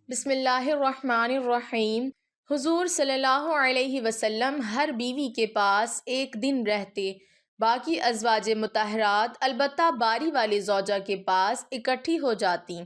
بسم اللہ الرحمن الرحیم۔ حضور صلی اللہ علیہ وسلم ہر بیوی کے پاس ایک دن رہتے، باقی ازواج مطہرات البتہ باری والے زوجہ کے پاس اکٹھی ہو جاتی۔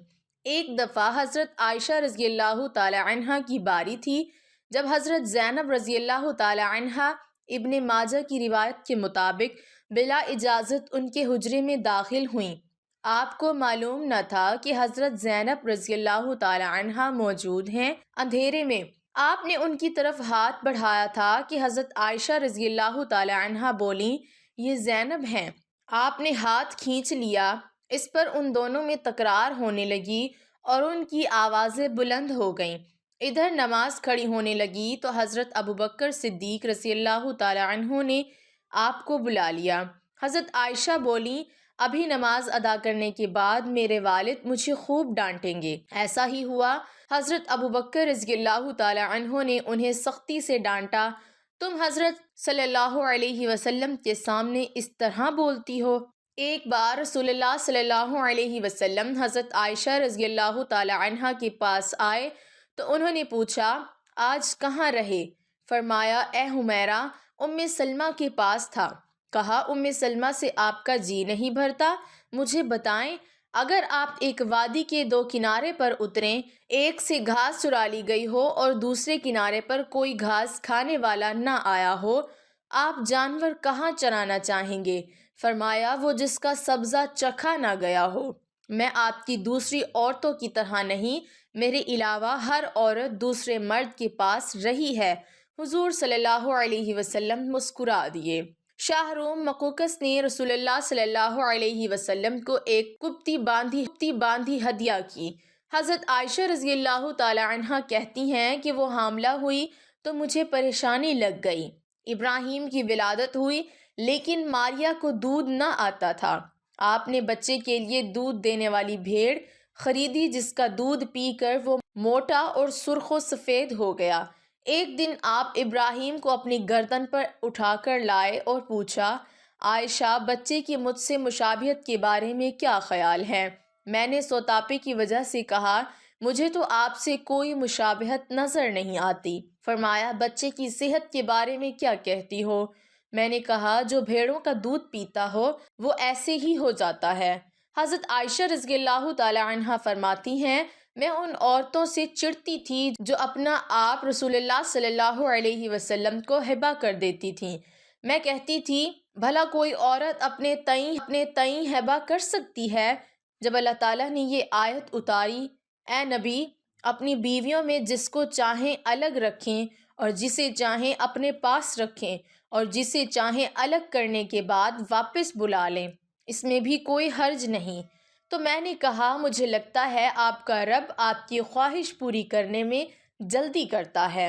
ایک دفعہ حضرت عائشہ رضی اللہ تعالی عنہا کی باری تھی، جب حضرت زینب رضی اللہ تعالی عنہا ابن ماجہ کی روایت کے مطابق بلا اجازت ان کے حجرے میں داخل ہوئیں۔ آپ کو معلوم نہ تھا کہ حضرت زینب رضی اللہ تعالی عنہا موجود ہیں۔ اندھیرے میں آپ نے ان کی طرف ہاتھ بڑھایا تھا کہ حضرت عائشہ رضی اللہ تعالی عنہا بولیں، یہ زینب ہیں۔ آپ نے ہاتھ کھینچ لیا، اس پر ان دونوں میں تکرار ہونے لگی اور ان کی آوازیں بلند ہو گئیں۔ ادھر نماز کھڑی ہونے لگی تو حضرت ابوبکر صدیق رضی اللہ تعالی عنہ نے آپ کو بلا لیا۔ حضرت عائشہ بولیں، ابھی نماز ادا کرنے کے بعد میرے والد مجھے خوب ڈانٹیں گے۔ ایسا ہی ہوا۔ حضرت ابوبکر رضی اللہ تعالی عنہ نے انہیں سختی سے ڈانٹا، تم حضرت صلی اللہ علیہ وسلم کے سامنے اس طرح بولتی ہو؟ ایک بار رسول اللہ صلی اللہ علیہ وسلم حضرت عائشہ رضی اللہ تعالی عنہ کے پاس آئے تو انہوں نے پوچھا، آج کہاں رہے؟ فرمایا، اے حمیرہ، ام سلمہ کے پاس تھا۔ کہا، ام سلمہ سے آپ کا جی نہیں بھرتا؟ مجھے بتائیں، اگر آپ ایک وادی کے دو کنارے پر اتریں، ایک سے گھاس چرا لی گئی ہو اور دوسرے کنارے پر کوئی گھاس کھانے والا نہ آیا ہو، آپ جانور کہاں چرانا چاہیں گے؟ فرمایا، وہ جس کا سبزہ چکھا نہ گیا ہو۔ میں آپ کی دوسری عورتوں کی طرح نہیں، میرے علاوہ ہر عورت دوسرے مرد کے پاس رہی ہے۔ حضور صلی اللہ علیہ وسلم مسکرا دیے۔ شاہ روم مقوقس نے رسول اللہ صلی اللہ علیہ وسلم کو ایک کپتی باندھی ہدیہ کی۔ حضرت عائشہ رضی اللہ تعالی عنہا کہتی ہیں کہ وہ حاملہ ہوئی تو مجھے پریشانی لگ گئی۔ ابراہیم کی ولادت ہوئی لیکن ماریا کو دودھ نہ آتا تھا۔ آپ نے بچے کے لیے دودھ دینے والی بھیڑ خریدی جس کا دودھ پی کر وہ موٹا اور سرخ و سفید ہو گیا۔ ایک دن آپ ابراہیم کو اپنی گردن پر اٹھا کر لائے اور پوچھا، عائشہ، بچے کی مجھ سے مشابہت کے بارے میں کیا خیال ہے؟ میں نے سوتاپے کی وجہ سے کہا، مجھے تو آپ سے کوئی مشابہت نظر نہیں آتی۔ فرمایا، بچے کی صحت کے بارے میں کیا کہتی ہو؟ میں نے کہا، جو بھیڑوں کا دودھ پیتا ہو وہ ایسے ہی ہو جاتا ہے۔ حضرت عائشہ رضی اللہ تعالی عنہا فرماتی ہیں، میں ان عورتوں سے چڑھتی تھی جو اپنا آپ رسول اللہ صلی اللہ علیہ وسلم کو ہبہ کر دیتی تھیں۔ میں کہتی تھی، بھلا کوئی عورت اپنے تئیں ہبہ کر سکتی ہے؟ جب اللہ تعالیٰ نے یہ آیت اتاری، اے نبی، اپنی بیویوں میں جس کو چاہیں الگ رکھیں اور جسے چاہیں اپنے پاس رکھیں اور جسے چاہیں الگ کرنے کے بعد واپس بلا لیں، اس میں بھی کوئی حرج نہیں۔ تو میں نے کہا، مجھے لگتا ہے آپ کا رب آپ کی خواہش پوری کرنے میں جلدی کرتا ہے۔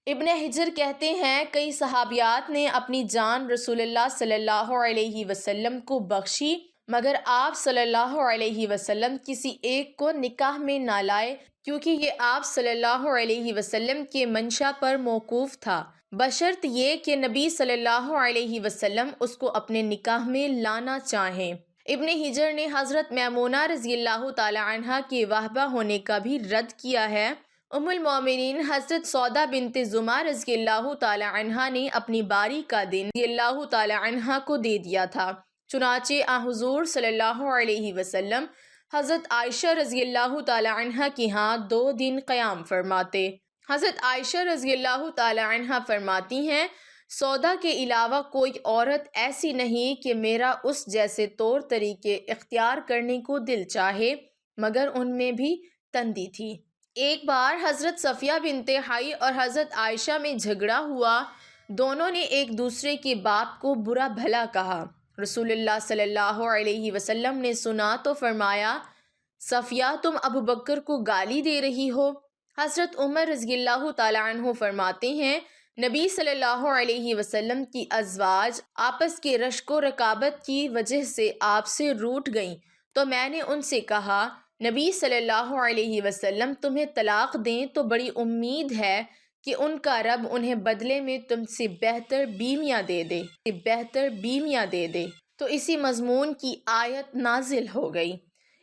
ابن حجر کہتے ہیں، کئی صحابیات نے اپنی جان رسول اللہ صلی اللہ علیہ وسلم کو بخشی مگر آپ صلی اللہ علیہ وسلم کسی ایک کو نکاح میں نہ لائے کیونکہ یہ آپ صلی اللہ علیہ وسلم کے منشا پر موقوف تھا، بشرط یہ کہ نبی صلی اللہ علیہ وسلم اس کو اپنے نکاح میں لانا چاہیں۔ ابن حجر نے حضرت میمونہ رضی اللہ تعالی عنہا کے وہبہ ہونے کا بھی رد کیا ہے۔ ام المومنین حضرت سودا بنت زمع رضی اللہ تعالی عنہا نے اپنی باری کا دن رضی اللہ تعالی عنہا کو دے دیا تھا، چنانچہ حضور صلی اللہ علیہ وسلم حضرت عائشہ رضی اللہ تعالی عنہا کے ہاں 2 دن قیام فرماتے۔ حضرت عائشہ رضی اللہ تعالی عنہا فرماتی ہیں، سودا کے علاوہ کوئی عورت ایسی نہیں کہ میرا اس جیسے طور طریقے اختیار کرنے کو دل چاہے، مگر ان میں بھی تندی تھی۔ ایک بار حضرت صفیہ بنت حی اور حضرت عائشہ میں جھگڑا ہوا، دونوں نے ایک دوسرے کے باپ کو برا بھلا کہا۔ رسول اللہ صلی اللہ علیہ وسلم نے سنا تو فرمایا، صفیہ، تم ابوبکر کو گالی دے رہی ہو؟ حضرت عمر رضی اللہ تعالی عنہ فرماتے ہیں، نبی صلی اللہ علیہ وسلم کی ازواج آپس کے رشک و رکابت کی وجہ سے آپ سے روٹھ گئیں تو میں نے ان سے کہا، نبی صلی اللہ علیہ وسلم تمہیں طلاق دیں تو بڑی امید ہے کہ ان کا رب انہیں بدلے میں تم سے بہتر بیویاں دے دے تو اسی مضمون کی آیت نازل ہو گئی۔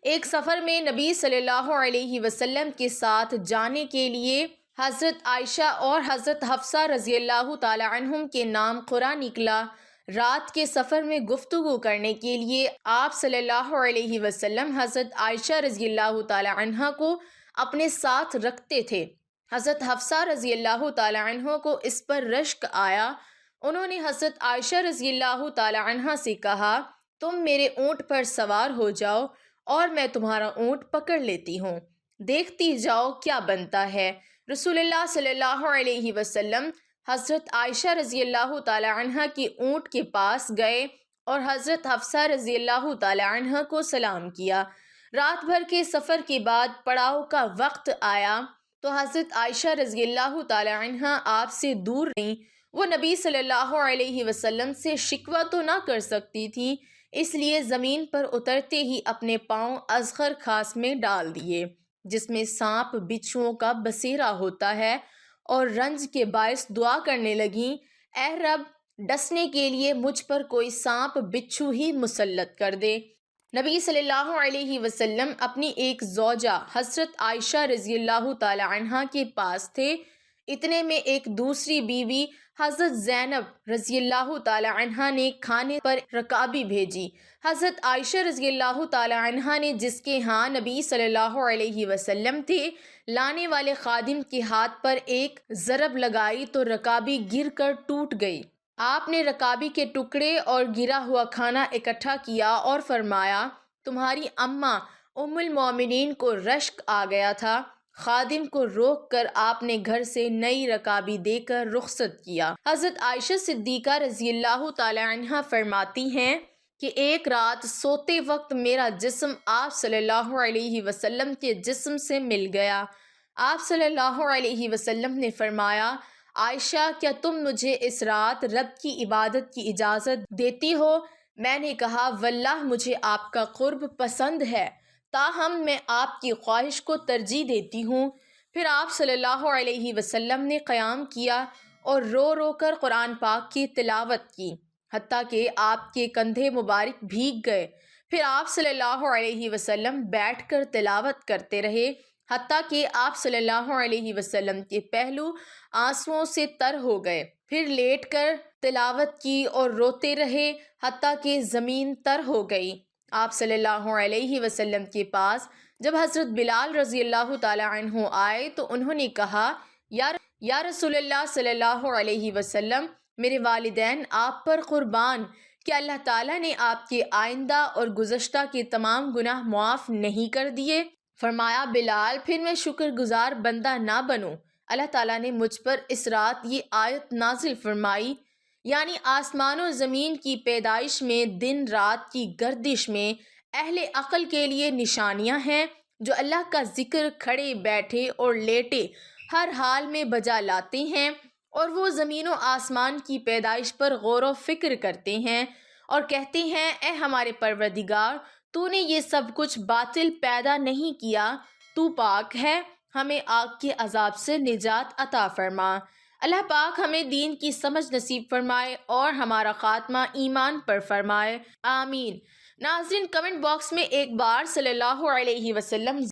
ایک سفر میں نبی صلی اللہ علیہ وسلم کے ساتھ جانے کے لیے حضرت عائشہ اور حضرت حفصہ رضی اللہ تعالی عنہم کے نام قرآن نکلا۔ رات کے سفر میں گفتگو کرنے کے لیے آپ صلی اللہ علیہ وسلم حضرت عائشہ رضی اللہ تعالی عنہ کو اپنے ساتھ رکھتے تھے۔ حضرت حفصہ رضی اللہ تعالی عنہ کو اس پر رشک آیا۔ انہوں نے حضرت عائشہ رضی اللہ تعالی عنہ سے کہا، تم میرے اونٹ پر سوار ہو جاؤ اور میں تمہارا اونٹ پکڑ لیتی ہوں، دیکھتی جاؤ کیا بنتا ہے۔ رسول اللہ صلی اللہ علیہ وسلم حضرت عائشہ رضی اللہ تعالی عنہ کے اونٹ کے پاس گئے اور حضرت حفصہ رضی اللہ تعالی عنہ کو سلام کیا۔ رات بھر کے سفر کے بعد پڑاؤ کا وقت آیا تو حضرت عائشہ رضی اللہ تعالی عنہ آپ سے دور رہیں۔ وہ نبی صلی اللہ علیہ وسلم سے شکوہ تو نہ کر سکتی تھی، اس لیے زمین پر اترتے ہی اپنے پاؤں اذخر خاص میں ڈال دیے، جس میں سانپ بچھوؤں کا بسیرا ہوتا ہے، اور رنج کے باعث دعا کرنے لگیں، اے رب، ڈسنے کے لیے مجھ پر کوئی سانپ بچھو ہی مسلط کر دے۔ نبی صلی اللہ علیہ وسلم اپنی ایک زوجہ حضرت عائشہ رضی اللہ تعالی عنہ کے پاس تھے۔ اتنے میں ایک دوسری بیوی حضرت زینب رضی اللہ تعالی عنہ نے کھانے پر رکابی بھیجی۔ حضرت عائشہ رضی اللہ تعالی عنہ نے جس کے ہاں نبی صلی اللہ علیہ وسلم تھے، لانے والے خادم کے ہاتھ پر ایک ضرب لگائی تو رکابی گر کر ٹوٹ گئی۔ آپ نے رکابی کے ٹکڑے اور گرا ہوا کھانا اکٹھا کیا اور فرمایا، تمہاری اماں ام المومنین کو رشک آ گیا تھا۔ خادم کو روک کر آپ نے گھر سے نئی رکابی دے کر رخصت کیا۔ حضرت عائشہ صدیقہ رضی اللہ تعالی عنہ فرماتی ہیں کہ ایک رات سوتے وقت میرا جسم آپ صلی اللہ علیہ وسلم کے جسم سے مل گیا۔ آپ صلی اللہ علیہ وسلم نے فرمایا، عائشہ، کیا تم مجھے اس رات رب کی عبادت کی اجازت دیتی ہو؟ میں نے کہا، واللہ مجھے آپ کا قرب پسند ہے، تاہم میں آپ کی خواہش کو ترجیح دیتی ہوں۔ پھر آپ صلی اللہ علیہ وسلم نے قیام کیا اور رو رو کر قرآن پاک کی تلاوت کی، حتیٰ کہ آپ کے کندھے مبارک بھیگ گئے۔ پھر آپ صلی اللہ علیہ وسلم بیٹھ کر تلاوت کرتے رہے، حتیٰ کہ آپ صلی اللہ علیہ وسلم کے پہلو آنسوؤں سے تر ہو گئے۔ پھر لیٹ کر تلاوت کی اور روتے رہے، حتیٰ کہ زمین تر ہو گئی۔ آپ صلی اللہ علیہ وسلم کے پاس جب حضرت بلال رضی اللہ تعالی عنہ آئے تو انہوں نے کہا، یا رسول اللہ صلی اللہ علیہ وسلم، میرے والدین آپ پر قربان، کیا اللہ تعالیٰ نے آپ کے آئندہ اور گزشتہ کے تمام گناہ معاف نہیں کر دیے؟ فرمایا، بلال، پھر میں شکر گزار بندہ نہ بنوں؟ اللہ تعالیٰ نے مجھ پر اس رات یہ آیت نازل فرمائی، یعنی آسمان و زمین کی پیدائش میں، دن رات کی گردش میں اہل عقل کے لیے نشانیاں ہیں جو اللہ کا ذکر کھڑے بیٹھے اور لیٹے ہر حال میں بجا لاتے ہیں، اور وہ زمین و آسمان کی پیدائش پر غور و فکر کرتے ہیں اور کہتے ہیں، اے ہمارے پروردگار، تو نے یہ سب کچھ باطل پیدا نہیں کیا، تو پاک ہے، ہمیں آگ کے عذاب سے نجات عطا فرما۔ اللہ پاک ہمیں دین کی سمجھ نصیب فرمائے اور ہمارا خاتمہ ایمان پر فرمائے، آمین۔ ناظرین، کمنٹ باکس میں ایک بار صلی اللہ علیہ وسلم